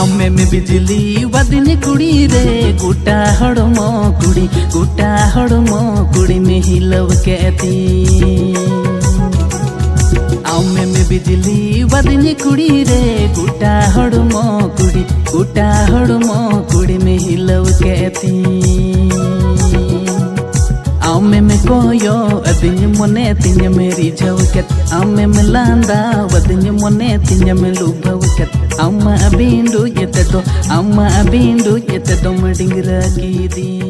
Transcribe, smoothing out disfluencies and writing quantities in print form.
आमे में बिजली वदनी कुड़ी रे गुटा हड़मो कुड़ी में हिलव कहती आमे में बिजली वदनी कुड़ी रे गुटा हड़मो कुड़ी में हिलव कहती आमे में कोयो अदिन मोने तिन्य मेरी झवकत आमे में लांदा वदिन मोने तिन्य में लुभवकत अम्मा बिंदु येते दो मडिंगरा गी दी।